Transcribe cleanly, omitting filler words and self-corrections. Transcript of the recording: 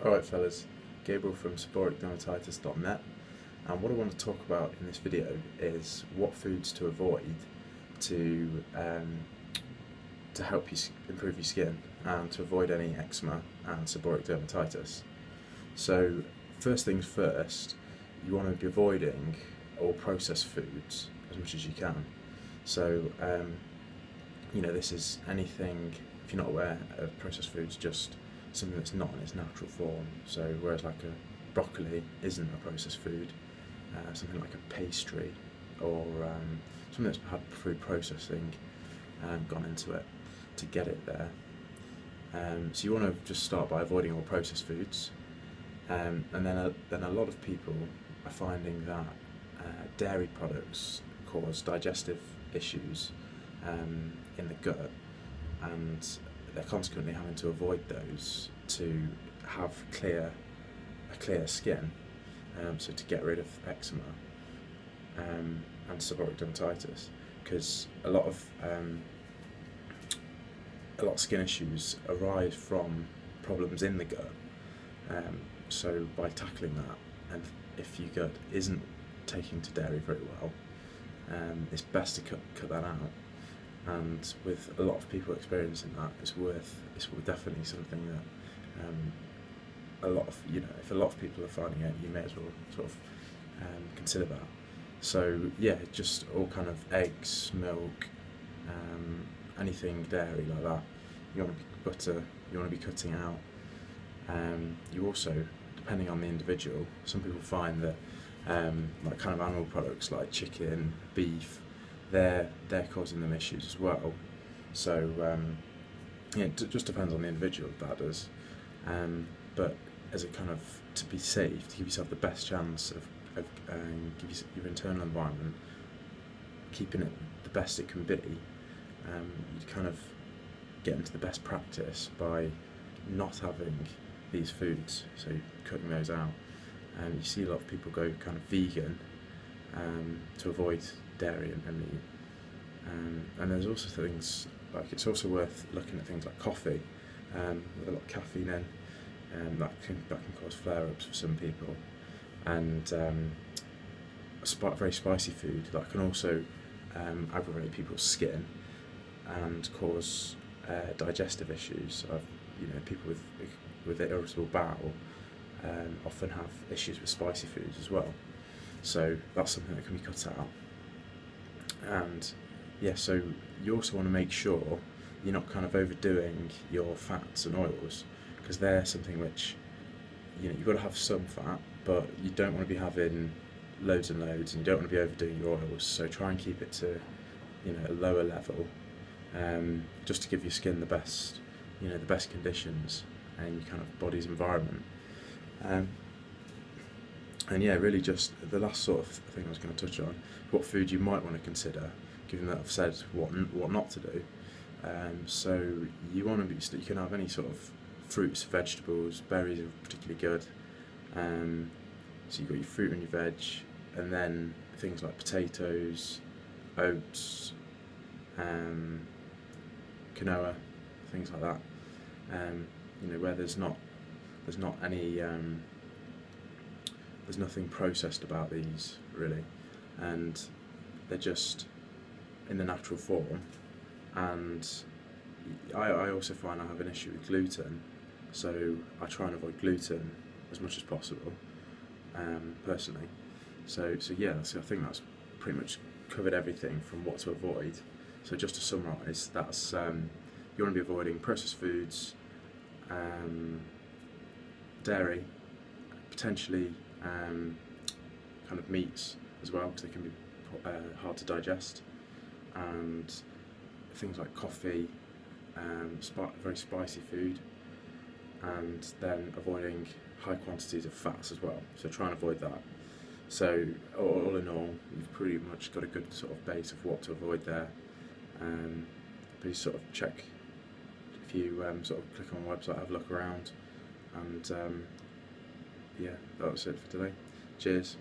Alright fellas, Gabriel from Seborrheic and what I want to talk about in this video is what foods to avoid to help you improve your skin and to avoid any eczema and seborrheic dermatitis. So first things first, you want to be avoiding all processed foods as much as you can. So this is anything, if you're not aware of processed foods, just something that's not in its natural form. So whereas like a broccoli isn't a processed food, something like a pastry or something that's had food processing gone into it to get it there. So you want to just start by avoiding all processed foods, and then a lot of people are finding that dairy products cause digestive issues in the gut, and they're consequently having to avoid those to have a clear skin, so to get rid of eczema and seborrheic dermatitis, because a lot of skin issues arise from problems in the gut. So by tackling that, and if your gut isn't taking to dairy very well, it's best to cut that out. And with a lot of people experiencing that, it's definitely something that if a lot of people are finding it, you may as well sort of consider that. So yeah, just all kind of eggs, milk, anything dairy like that. You want to be butter. You want to be cutting out. You also, depending on the individual, some people find that like kind of animal products like chicken, beef, they're causing them issues as well. So it just depends on the individual, that does. But as a kind of, to be safe, to give yourself the best chance of give your internal environment, keeping it the best it can be, you kind of get into the best practice by not having these foods, so cutting those out. You see a lot of people go kind of vegan to avoid dairy and meat. And there's also things like, it's also worth looking at things like coffee with a lot of caffeine in, that can cause flare-ups for some people, and very spicy food that can also aggravate people's skin and cause digestive issues. People with irritable bowel often have issues with spicy foods as well. So that's something that can be cut out. And yeah, so you also want to make sure you're not kind of overdoing your fats and oils, because they're something which, you've got to have some fat, but you don't want to be having loads and loads, and you don't want to be overdoing your oils. So try and keep it to a lower level, just to give your skin the best conditions and your kind of body's environment. And yeah, really just the last sort of thing I was going to touch on, what food you might want to consider, given that I've said what not to do. So you can have any sort of fruits, vegetables, berries are particularly good. So you've got your fruit and your veg, and then things like potatoes, oats, quinoa, things like that. Where there's nothing processed about these really, and they're just in the natural form. And I also find I have an issue with gluten, so I try and avoid gluten as much as possible, personally. So yeah, I think that's pretty much covered everything from what to avoid. So just to summarise, that's you want to be avoiding processed foods, dairy, potentially kind of meats as well, because they can be hard to digest, and things like coffee, very spicy food, and then avoiding high quantities of fats as well. So try and avoid that. So all in all, you've pretty much got a good sort of base of what to avoid there. Please sort of check, if you sort of click on the website, have a look around, and yeah, that was it for today. Cheers.